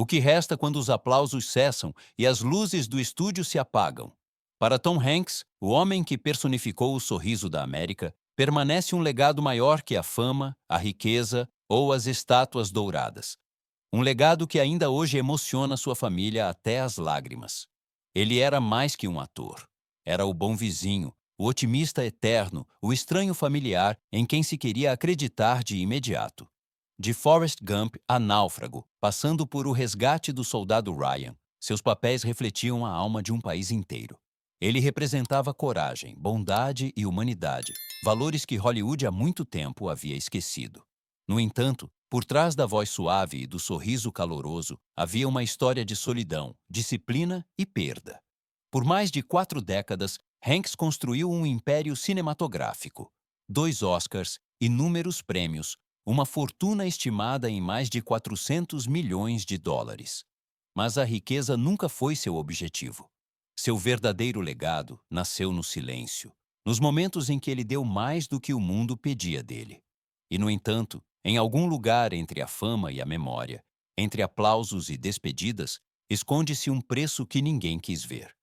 O que resta quando os aplausos cessam e as luzes do estúdio se apagam? Para Tom Hanks, o homem que personificou o sorriso da América, permanece um legado maior que a fama, a riqueza ou as estátuas douradas. Um legado que ainda hoje emociona sua família até as lágrimas. Ele era mais que um ator. Era o bom vizinho, o otimista eterno, o estranho familiar em quem se queria acreditar de imediato. De Forrest Gump a Náufrago, passando por O Resgate do Soldado Ryan, seus papéis refletiam a alma de um país inteiro. Ele representava coragem, bondade e humanidade, valores que Hollywood há muito tempo havia esquecido. No entanto, por trás da voz suave e do sorriso caloroso, havia uma história de solidão, disciplina e perda. Por mais de 4 décadas, Hanks construiu um império cinematográfico. 2 Oscars, inúmeros prêmios, uma fortuna estimada em mais de 400 milhões de dólares. Mas a riqueza nunca foi seu objetivo. Seu verdadeiro legado nasceu no silêncio, nos momentos em que ele deu mais do que o mundo pedia dele. E, no entanto, em algum lugar entre a fama e a memória, entre aplausos e despedidas, esconde-se um preço que ninguém quis ver.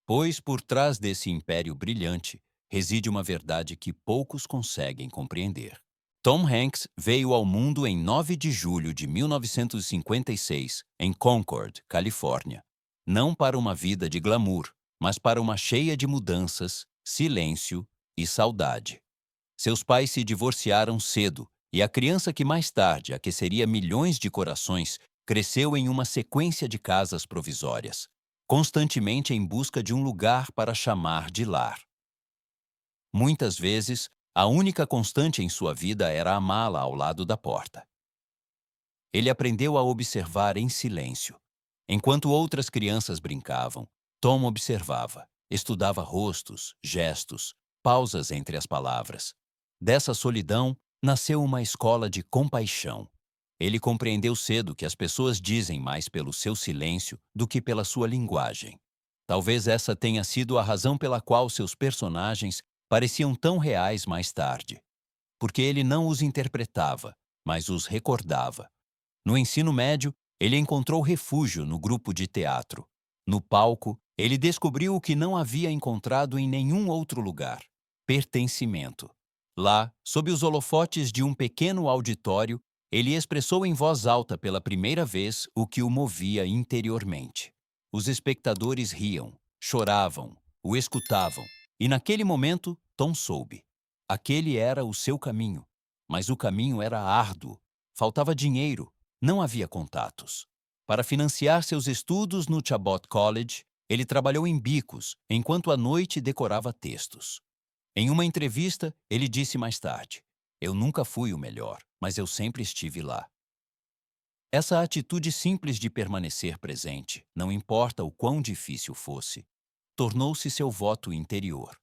Pois por trás desse império brilhante reside uma verdade que poucos conseguem compreender. Tom Hanks veio ao mundo em 9 de julho de 1956, em Concord, Califórnia. Não para uma vida de glamour, mas para uma cheia de mudanças, silêncio e saudade. Seus pais se divorciaram cedo e a criança que mais tarde aqueceria milhões de corações cresceu em uma sequência de casas provisórias, constantemente em busca de um lugar para chamar de lar. Muitas vezes, a única constante em sua vida era amá-la ao lado da porta. Ele aprendeu a observar em silêncio. Enquanto outras crianças brincavam, Tom observava, estudava rostos, gestos, pausas entre as palavras. Dessa solidão, nasceu uma escola de compaixão. Ele compreendeu cedo que as pessoas dizem mais pelo seu silêncio do que pela sua linguagem. Talvez essa tenha sido a razão pela qual seus personagens pareciam tão reais mais tarde. Porque ele não os interpretava, mas os recordava. No ensino médio, ele encontrou refúgio no grupo de teatro. No palco, ele descobriu o que não havia encontrado em nenhum outro lugar: pertencimento. Lá, sob os holofotes de um pequeno auditório, ele expressou em voz alta pela primeira vez o que o movia interiormente. Os espectadores riam, choravam, o escutavam, e naquele momento, Tom soube. Aquele era o seu caminho, mas o caminho era árduo. Faltava dinheiro, não havia contatos. Para financiar seus estudos no Chabot College, ele trabalhou em bicos, enquanto à noite decorava textos. Em uma entrevista, ele disse mais tarde: "Eu nunca fui o melhor, mas eu sempre estive lá." Essa atitude simples de permanecer presente, não importa o quão difícil fosse, tornou-se seu voto interior.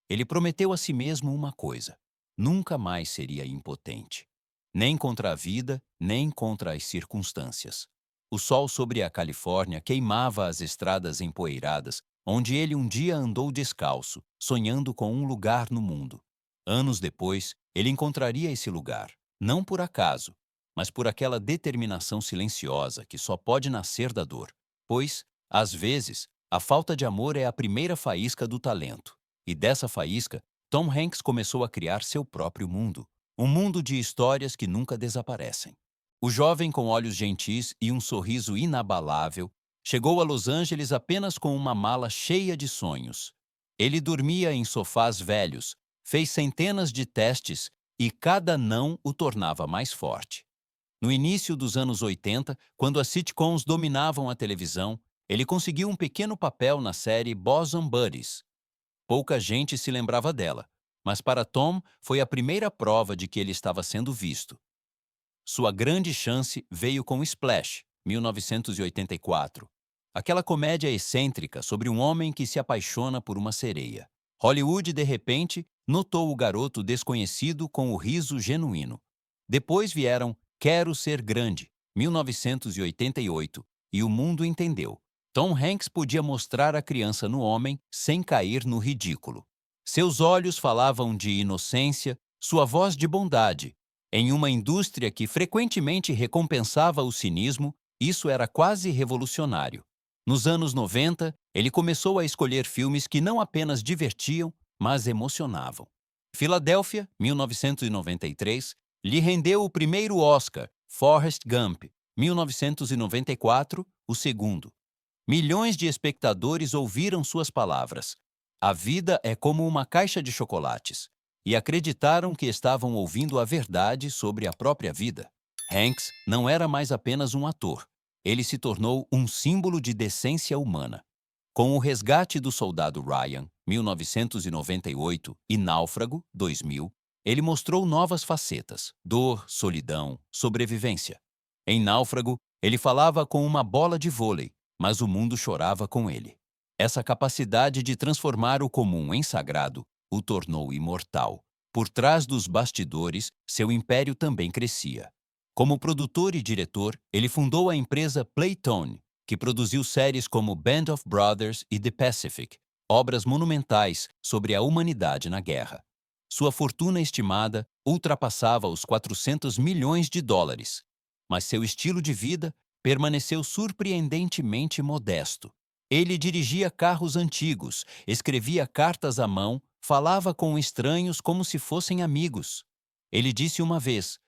Ele prometeu a si mesmo uma coisa: nunca mais seria impotente. Nem contra a vida, nem contra as circunstâncias. O sol sobre a Califórnia queimava as estradas empoeiradas, onde ele um dia andou descalço, sonhando com um lugar no mundo. Anos depois, ele encontraria esse lugar, não por acaso, mas por aquela determinação silenciosa que só pode nascer da dor. Pois, às vezes, a falta de amor é a primeira faísca do talento. E dessa faísca, Tom Hanks começou a criar seu próprio mundo. Um mundo de histórias que nunca desaparecem. O jovem com olhos gentis e um sorriso inabalável chegou a Los Angeles apenas com uma mala cheia de sonhos. Ele dormia em sofás velhos, fez centenas de testes e cada não o tornava mais forte. No início dos anos 80, quando as sitcoms dominavam a televisão, ele conseguiu um pequeno papel na série Bosom Buddies. Pouca gente se lembrava dela, mas para Tom foi a primeira prova de que ele estava sendo visto. Sua grande chance veio com Splash, 1984. Aquela comédia excêntrica sobre um homem que se apaixona por uma sereia. Hollywood, de repente, notou o garoto desconhecido com o riso genuíno. Depois vieram Quero Ser Grande, 1988, e o mundo entendeu. Tom Hanks podia mostrar a criança no homem sem cair no ridículo. Seus olhos falavam de inocência, sua voz de bondade. Em uma indústria que frequentemente recompensava o cinismo, Isso era quase revolucionário. Nos anos 90, ele começou a escolher filmes que não apenas divertiam, mas emocionavam. Filadélfia, 1993, lhe rendeu o primeiro Oscar, Forrest Gump, 1994, o segundo. Milhões de espectadores ouviram suas palavras. A vida é como uma caixa de chocolates. E acreditaram que estavam ouvindo a verdade sobre a própria vida. Hanks não era mais apenas um ator. Ele se tornou um símbolo de decência humana. Com O Resgate do Soldado Ryan, 1998, e Náufrago, 2000, ele mostrou novas facetas: dor, solidão, sobrevivência. Em Náufrago, ele falava com uma bola de vôlei, mas o mundo chorava com ele. Essa capacidade de transformar o comum em sagrado o tornou imortal. Por trás dos bastidores, seu império também crescia. Como produtor e diretor, ele fundou a empresa Playtone, que produziu séries como Band of Brothers e The Pacific, obras monumentais sobre a humanidade na guerra. Sua fortuna estimada ultrapassava os 400 milhões de dólares, mas seu estilo de vida permaneceu surpreendentemente modesto. Ele dirigia carros antigos, escrevia cartas à mão, falava com estranhos como se fossem amigos. Ele disse uma vez: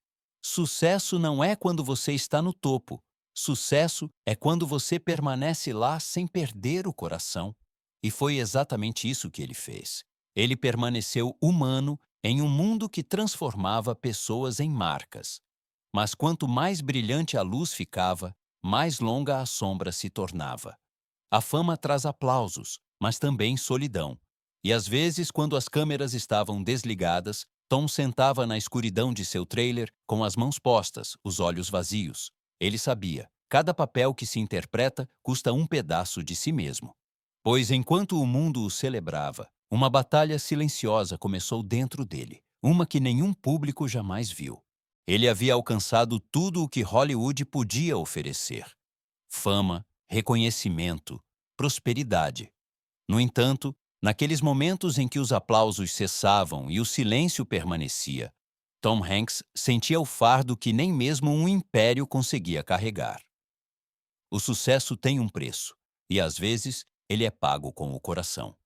"Sucesso não é quando você está no topo. Sucesso é quando você permanece lá sem perder o coração." E foi exatamente isso que ele fez. Ele permaneceu humano em um mundo que transformava pessoas em marcas. Mas quanto mais brilhante a luz ficava, mais longa a sombra se tornava. A fama traz aplausos, mas também solidão. E às vezes, quando as câmeras estavam desligadas, Tom sentava na escuridão de seu trailer com as mãos postas, os olhos vazios. Ele sabia, cada papel que se interpreta custa um pedaço de si mesmo. Pois enquanto o mundo o celebrava, uma batalha silenciosa começou dentro dele, uma que nenhum público jamais viu. Ele havia alcançado tudo o que Hollywood podia oferecer: fama, reconhecimento, prosperidade. No entanto, naqueles momentos em que os aplausos cessavam e o silêncio permanecia, Tom Hanks sentia o fardo que nem mesmo um império conseguia carregar. O sucesso tem um preço, e às vezes ele é pago com o coração.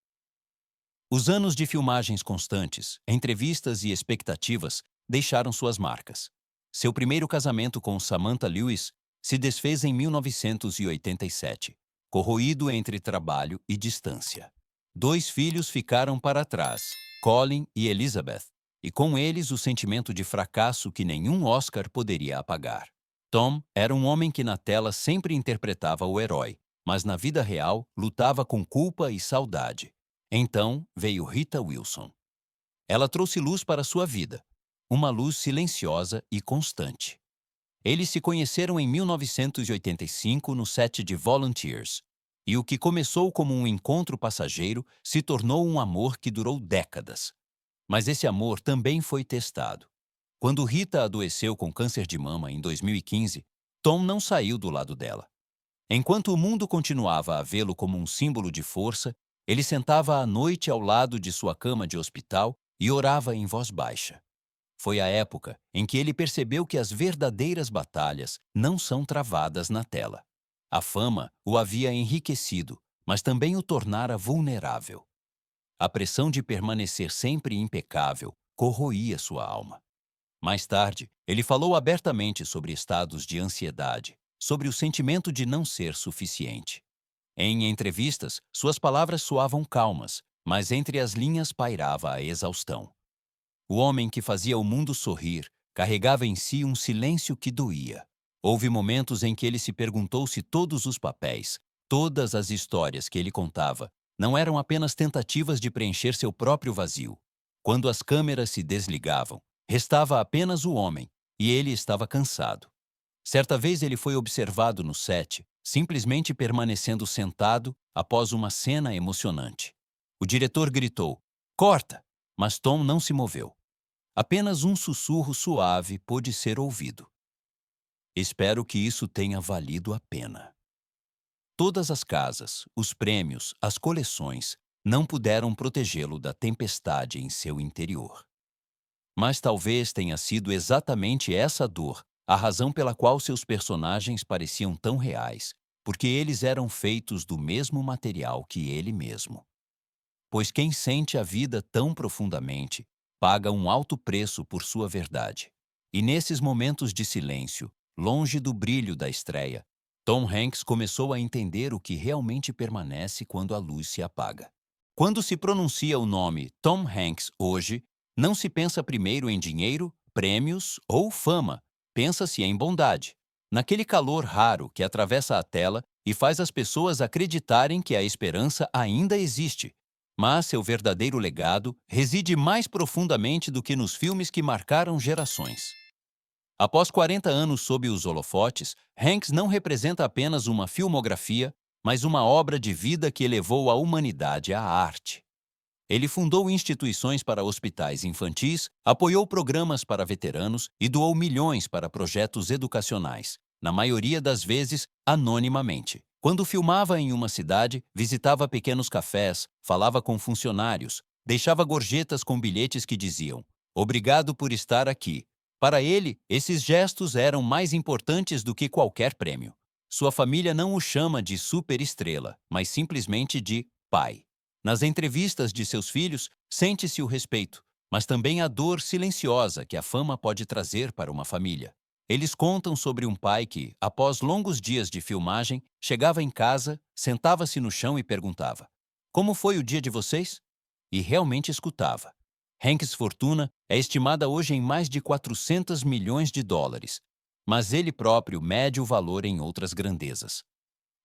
Os anos de filmagens constantes, entrevistas e expectativas deixaram suas marcas. Seu primeiro casamento com Samantha Lewis se desfez em 1987, corroído entre trabalho e distância. 2 filhos ficaram para trás, Colin e Elizabeth, e com eles o sentimento de fracasso que nenhum Oscar poderia apagar. Tom era um homem que na tela sempre interpretava o herói, mas na vida real lutava com culpa e saudade. Então veio Rita Wilson. Ela trouxe luz para sua vida, uma luz silenciosa e constante. Eles se conheceram em 1985 no set de Volunteers, e o que começou como um encontro passageiro se tornou um amor que durou décadas. Mas esse amor também foi testado. Quando Rita adoeceu com câncer de mama em 2015, Tom não saiu do lado dela. Enquanto o mundo continuava a vê-lo como um símbolo de força, ele sentava à noite ao lado de sua cama de hospital e orava em voz baixa. Foi a época em que ele percebeu que as verdadeiras batalhas não são travadas na tela. A fama o havia enriquecido, mas também o tornara vulnerável. A pressão de permanecer sempre impecável corroía sua alma. Mais tarde, ele falou abertamente sobre estados de ansiedade, sobre o sentimento de não ser suficiente. Em entrevistas, suas palavras soavam calmas, mas entre as linhas pairava a exaustão. O homem que fazia o mundo sorrir carregava em si um silêncio que doía. Houve momentos em que ele se perguntou se todos os papéis, todas as histórias que ele contava, não eram apenas tentativas de preencher seu próprio vazio. Quando as câmeras se desligavam, restava apenas o homem, e ele estava cansado. Certa vez ele foi observado no set, simplesmente permanecendo sentado após uma cena emocionante. O diretor gritou: "Corta!", mas Tom não se moveu. Apenas um sussurro suave pôde ser ouvido: "Espero que isso tenha valido a pena." Todas as casas, os prêmios, as coleções não puderam protegê-lo da tempestade em seu interior. Mas talvez tenha sido exatamente essa dor a razão pela qual seus personagens pareciam tão reais, porque eles eram feitos do mesmo material que ele mesmo. Pois quem sente a vida tão profundamente paga um alto preço por sua verdade. E nesses momentos de silêncio, longe do brilho da estreia, Tom Hanks começou a entender o que realmente permanece quando a luz se apaga. Quando se pronuncia o nome Tom Hanks hoje, não se pensa primeiro em dinheiro, prêmios ou fama, pensa-se em bondade. Naquele calor raro que atravessa a tela e faz as pessoas acreditarem que a esperança ainda existe. Mas seu verdadeiro legado reside mais profundamente do que nos filmes que marcaram gerações. Após 40 anos sob os holofotes, Hanks não representa apenas uma filmografia, mas uma obra de vida que elevou a humanidade à arte. Ele fundou instituições para hospitais infantis, apoiou programas para veteranos e doou milhões para projetos educacionais, na maioria das vezes anonimamente. Quando filmava em uma cidade, visitava pequenos cafés, falava com funcionários, deixava gorjetas com bilhetes que diziam: "Obrigado por estar aqui." Para ele, esses gestos eram mais importantes do que qualquer prêmio. Sua família não o chama de superestrela, mas simplesmente de pai. Nas entrevistas de seus filhos, sente-se o respeito, mas também a dor silenciosa que a fama pode trazer para uma família. Eles contam sobre um pai que, após longos dias de filmagem, chegava em casa, sentava-se no chão e perguntava: "Como foi o dia de vocês?" E realmente escutava. Hanks' fortuna é estimada hoje em mais de 400 milhões de dólares, mas ele próprio mede o valor em outras grandezas.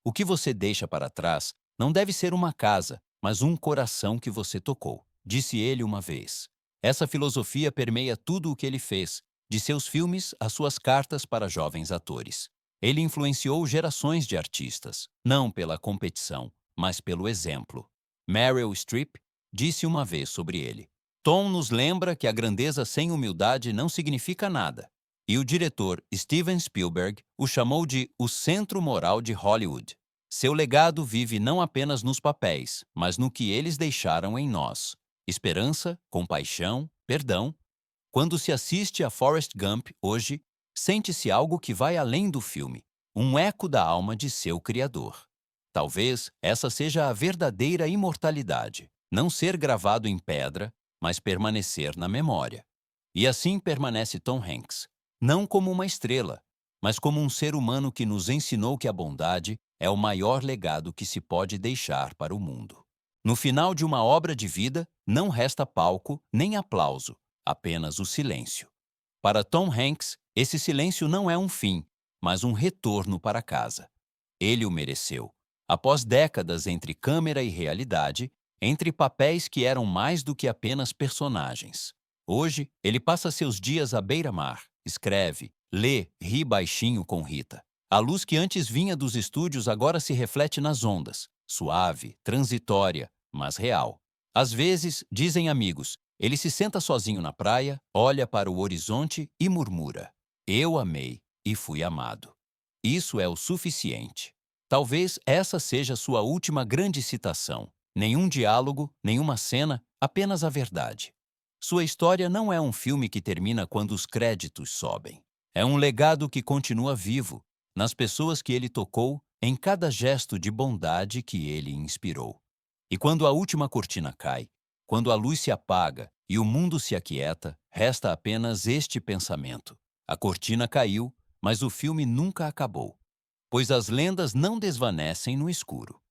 O que você deixa para trás não deve ser uma casa, mas um coração que você tocou, disse ele uma vez. Essa filosofia permeia tudo o que ele fez, de seus filmes às suas cartas para jovens atores. Ele influenciou gerações de artistas, não pela competição, mas pelo exemplo. Meryl Streep disse uma vez sobre ele: "Tom nos lembra que a grandeza sem humildade não significa nada." E o diretor Steven Spielberg o chamou de o centro moral de Hollywood. Seu legado vive não apenas nos papéis, mas no que eles deixaram em nós: esperança, compaixão, perdão. Quando se assiste a Forrest Gump hoje, sente-se algo que vai além do filme, um eco da alma de seu criador. Talvez essa seja a verdadeira imortalidade, não ser gravado em pedra, mas permanecer na memória. E assim permanece Tom Hanks, não como uma estrela, mas como um ser humano que nos ensinou que a bondade é o maior legado que se pode deixar para o mundo. No final de uma obra de vida, não resta palco nem aplauso, apenas o silêncio. Para Tom Hanks, esse silêncio não é um fim, mas um retorno para casa. Ele o mereceu. Após décadas entre câmera e realidade, entre papéis que eram mais do que apenas personagens. Hoje, ele passa seus dias à beira-mar, escreve, lê, ri baixinho com Rita. A luz que antes vinha dos estúdios agora se reflete nas ondas, suave, transitória, mas real. Às vezes, dizem amigos, ele se senta sozinho na praia, olha para o horizonte e murmura: "Eu amei e fui amado." Isso é o suficiente. Talvez essa seja sua última grande citação. Nenhum diálogo, nenhuma cena, apenas a verdade. Sua história não é um filme que termina quando os créditos sobem. É um legado que continua vivo, nas pessoas que ele tocou, em cada gesto de bondade que ele inspirou. E quando a última cortina cai, quando a luz se apaga e o mundo se aquieta, resta apenas este pensamento: a cortina caiu, mas o filme nunca acabou, pois as lendas não desvanecem no escuro.